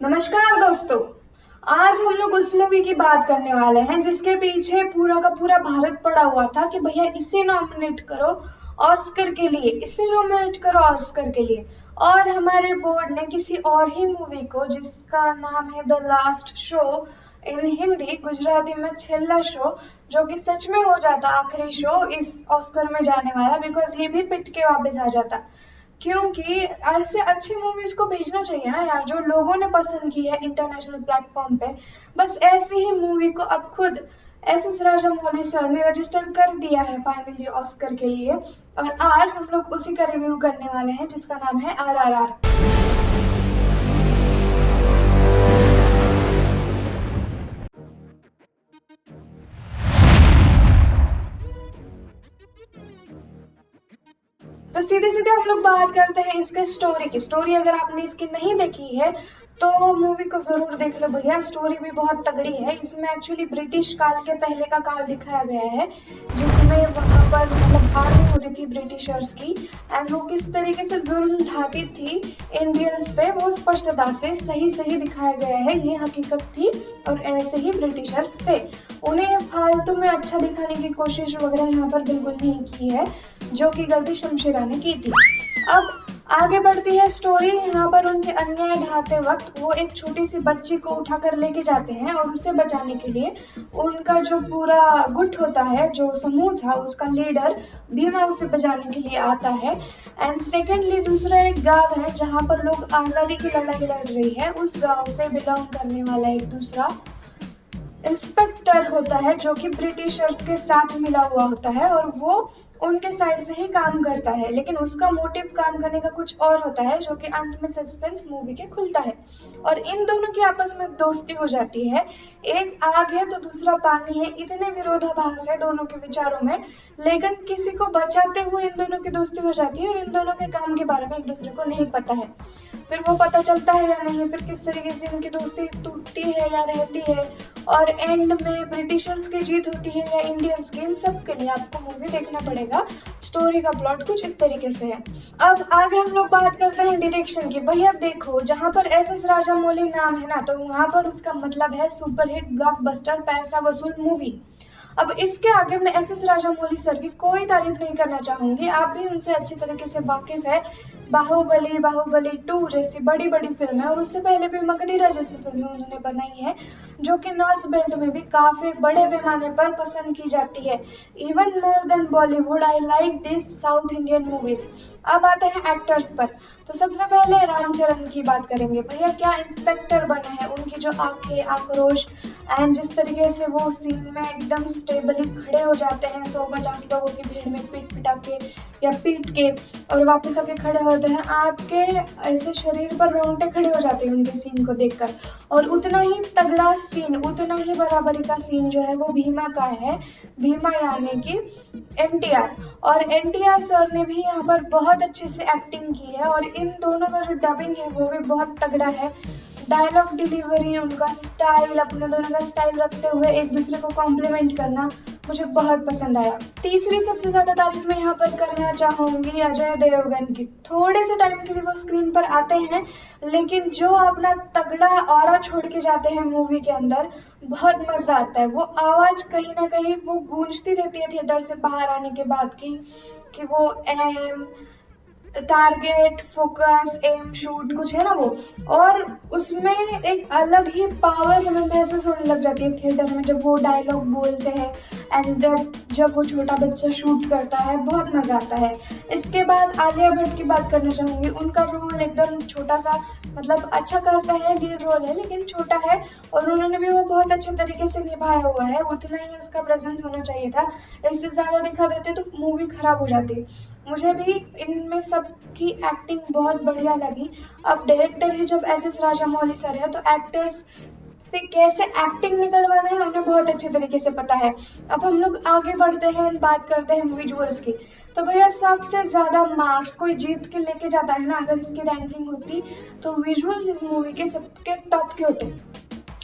नमस्कार दोस्तों। आज हम लोग उस मूवी की बात करने वाले हैं जिसके पीछे पूरा का पूरा भारत पड़ा हुआ था कि भैया इसे नॉमिनेट करो ऑस्कर के लिए, इसे नॉमिनेट करो ऑस्कर के लिए। और हमारे बोर्ड ने किसी और ही मूवी को जिसका नाम है द लास्ट शो, इन हिंदी गुजराती में छेल्ला शो, जो कि सच में हो जाता आखिरी शो इस ऑस्कर में जाने वाला, बिकॉज ये भी पिट के वापस आ जाता। क्योंकि ऐसे अच्छी मूवीज को भेजना चाहिए ना यार, जो लोगों ने पसंद की है इंटरनेशनल प्लेटफॉर्म पे। बस ऐसी ही मूवी को अब खुद एस राजामौली सर ने रजिस्टर कर दिया है फाइनली ऑस्कर के लिए। और आज हम लोग उसी का रिव्यू करने वाले हैं जिसका नाम है RRR। तो सीधे सीधे हम लोग बात करते हैं इसके स्टोरी की। स्टोरी अगर आपने इसकी नहीं देखी है तो मूवी को जरूर देख लो भैया, स्टोरी भी बहुत तगड़ी है। इसमें एक्चुअली ब्रिटिश काल के पहले का काल दिखाया गया है, जिसमें वहां पर मतलब आर्मी होती थी ब्रिटिशर्स की, एंड वो किस तरीके से जुल्म ढाती थी इंडियंस पे, वो स्पष्टता से सही सही दिखाया गया है। ये हकीकत थी और ऐसे ही ब्रिटिशर्स थे। उन्हें फालतू में अच्छा दिखाने की कोशिश वगैरह यहाँ पर बिल्कुल नहीं की है, जो कि गलती शमशेरा ने की थी। अब आगे बढ़ती है स्टोरी। यहाँ पर उनके अन्याय ढाते वक्त वो एक छोटी सी बच्ची को उठाकर लेके जाते हैं और उसे बचाने के लिए उनका जो पूरा गुट होता है, जो समूह था, उसका लीडर भीमा उसे बचाने के लिए आता है। एंड सेकेंडली दूसरा एक गांव है जहाँ पर लोग आजादी की लड़ाई लड़ रही है, उस गांव से बिलोंग करने वाला एक दूसरा इंस्पेक्टर होता है जो कि ब्रिटिशर्स के साथ मिला हुआ होता है और वो उनके साइड से ही काम करता है, लेकिन उसका मोटिव काम करने का कुछ और होता है, जो कि अंत में सस्पेंस मूवी के खुलता है। और इन दोनों की आपस में दोस्ती हो जाती है। एक आग है तो दूसरा पानी है, इतने विरोधाभास है दोनों के विचारों में, लेकिन किसी को बचाते हुए इन दोनों की दोस्ती हो जाती है और इन दोनों के काम के बारे में एक दूसरे को नहीं पता है। फिर वो पता चलता है या नहीं, फिर किस तरीके से इनकी दोस्ती टूटती है या रहती है, और एंड में ब्रिटिशर्स की जीत होती है या इंडियंस की, इन सब के लिए आपको मूवी देखना पड़ेगा। स्टोरी का प्लॉट कुछ इस तरीके से है। अब आगे हम लोग बात करते हैं डायरेक्शन की। भैया देखो, जहाँ पर SS राजामौली नाम है ना, तो वहां पर उसका मतलब है सुपरहिट ब्लॉकबस्टर पैसा वसूल मूवी। अब इसके आगे मैं SS राजामौली सर की कोई तारीफ नहीं करना चाहूंगी, आप भी उनसे अच्छी तरीके से वाकिफ है। बाहुबली 2 जैसी बड़ी बड़ी फिल्म है, और उससे पहले भी मगधीरा जैसी फिल्में उन्होंने बनाई है, जो कि नॉर्थ बेल्ट में भी काफी बड़े पैमाने पर पसंद की जाती है। Even more than Bollywood I like this south Indian movies. अब आते हैं एक्टर्स पर। तो सबसे पहले रामचरण की बात करेंगे। भैया क्या इंस्पेक्टर बने हैं, उनकी जो आंखें, आक्रोश, एंड जिस तरीके से वो सीन में एकदम स्टेबली खड़े हो जाते हैं 150 लोगों की भीड़ में पीट पिटा के या पीट के, और वापस आके खड़े होते हैं, आपके ऐसे शरीर पर रोंगटे खड़े हो जाते हैं उनके सीन को देखकर। और उतना ही तगड़ा सीन, उतना ही बराबरी का सीन जो है वो भीमा का है। भीमा यानी कि NTR। और NTR सर ने भी यहाँ पर बहुत अच्छे से एक्टिंग की है, और इन दोनों का जो डबिंग है वो भी बहुत तगड़ा है। डायलॉग डिलीवरी, उनका स्टाइल, अपने दोनों का स्टाइल रखते हुए एक दूसरे को कॉम्प्लीमेंट करना मुझे बहुत पसंद आया। तीसरी सबसे ज्यादा तारीफ मैं यहाँ पर करना चाहूंगी अजय देवगन की। थोड़े से टाइम के लिए वो स्क्रीन पर आते हैं, लेकिन जो अपना तगड़ा ऑरा छोड़ के जाते हैं मूवी के अंदर, बहुत मजा आता है। वो आवाज कहीं ना कहीं वो गूंजती रहती है थिएटर से बाहर आने के बाद की, कि वो aim target, focus, aim, shoot कुछ है ना वो, और उसमें एक अलग ही पावर हमें महसूस होने लग जाती है थिएटर में जब वो डायलॉग बोलते हैं, एंड जब वो छोटा बच्चा शूट करता है, बहुत मजा आता है। इसके बाद आलिया भट्ट की बात करना चाहूंगी। उनका रोल एकदम छोटा सा, मतलब अच्छा खासा है, लीड रोल है लेकिन छोटा है, और उन्होंने भी वो बहुत अच्छे तरीके से निभाया हुआ है। उतना ही उसका प्रेजेंस होना चाहिए था, इससे ज्यादा दिखा देते तो मूवी खराब हो जाती। मुझे भी इनमें सबकी एक्टिंग बहुत बढ़िया लगी। अब डायरेक्टर ही जब SS राजामौली सर है, तो एक्टर्स से कैसे एक्टिंग निकलवाना है उन्हें बहुत अच्छे तरीके से पता है। अब हम लोग आगे बढ़ते हैं, बात करते हैं विजुअल्स की। तो भैया सबसे ज्यादा मार्क्स कोई जीत के लेके जाता है ना, अगर इसकी रैंकिंग होती तो विजुअल्स इस मूवी के सबके टॉप के होते।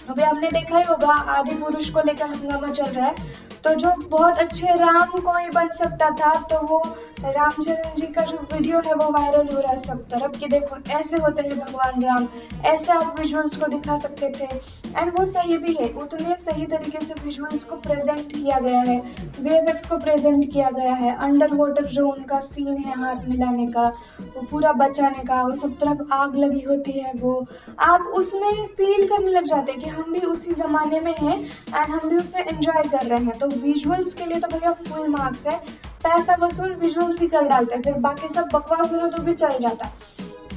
अभी आपने देखा ही होगा, आदि पुरुष को लेकर हंगामा चल रहा है, तो जो बहुत अच्छे राम कोई बन सकता था तो वो रामचरण जी का जो वीडियो है वो वायरल हो रहा है सब तरफ कि देखो ऐसे होते हैं भगवान राम, ऐसे आप विजुअल्स को दिखा सकते थे। एंड वो सही भी है, उतने सही तरीके से विजुअल्स को प्रेजेंट किया गया है, वीएफएक्स को प्रेजेंट किया गया है। अंडर वाटर जो उनका सीन है हाथ मिलाने का, वो पूरा बचाने का, वो सब तरफ आग लगी होती है, वो आप उसमें फील करने लग जाते हैं कि हम भी उसी जमाने में हैं एंड हम भी उसे एंजॉय कर रहे हैं। तो विजुअल्स के लिए तो भैया फुल मार्क्स है, पैसा वसूल विजुअल्स ही कर डालते हैं, फिर बाकी सब बकवास होता तो भी चल जाता।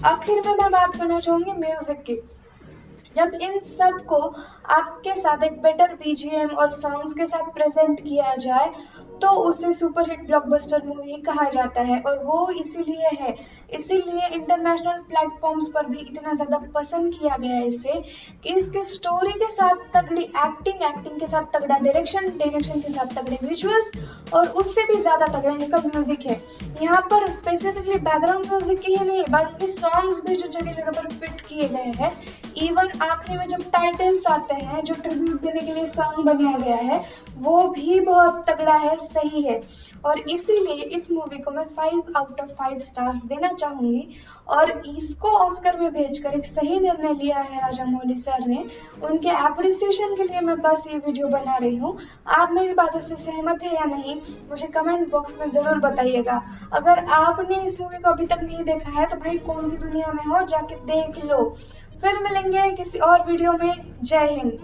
आखिर में मैं बात करना चाहूंगी म्यूजिक की। जब इन सब को आपके साथ एक बेटर बीजीएम और सॉन्ग्स के साथ प्रेजेंट किया जाए तो उसे सुपरहिट ब्लॉकबस्टर मूवी कहा जाता है। और वो इसीलिए है, इसीलिए इंटरनेशनल प्लेटफॉर्म्स पर भी इतना ज्यादा पसंद किया गया है इसे कि इसके स्टोरी के साथ तगड़ी एक्टिंग, एक्टिंग के साथ तगड़ा डायरेक्शन, डायरेक्शन के साथ तगड़े विजुअल्स और उससे भी ज्यादा तगड़ा इसका म्यूजिक है। यहाँ पर स्पेसिफिकली बैकग्राउंड म्यूजिक की ही नहीं बल्कि सॉन्ग्स भी जो जगह जगह पर फिट किए गए हैं। इवन आखिरी में जब टाइटल्स आते हैं जो ट्रिब्यूट देने के लिए सॉन्ग बनाया गया है वो भी बहुत तगड़ा है, सही है। और इसीलिए इस मूवी को मैं 5 आउट ऑफ 5 स्टार्स देना चाहूंगी। और इसको ऑस्कर में भेजकर एक सही निर्णय लिया है राजा मौली सर ने, उनके एप्रिसिएशन के लिए मैं बस ये वीडियो बना रही हूँ। आप मेरी बातों से सहमत है या नहीं मुझे कमेंट बॉक्स में जरूर बताइएगा। अगर आपने इस मूवी को अभी तक नहीं देखा है तो भाई कौन सी दुनिया में हो, जाके देख लो। फिर मिलेंगे किसी और वीडियो में। जय हिंद।